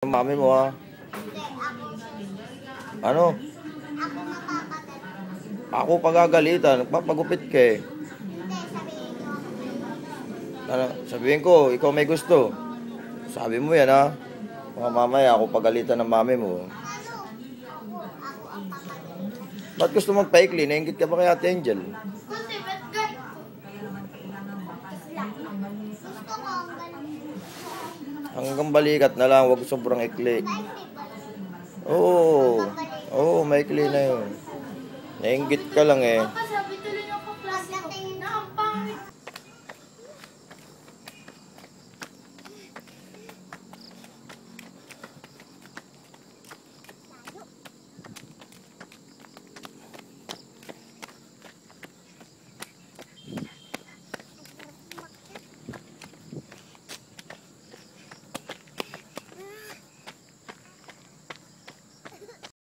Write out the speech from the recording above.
Mami mo ha. Ano? Ako pagagalitan, nagpapagupit ka eh. Ano, sabihin ko, ikaw may gusto. Sabi mo yan ha. Mga mamaya ako pagalitan ng mami mo. Ba't gusto magpaikli? Nainggit ka ba kay Ate Angel? Hanggang balikat na lang, wag sobrang ikli. Oo, maikli na yun. Nainggit ka lang eh.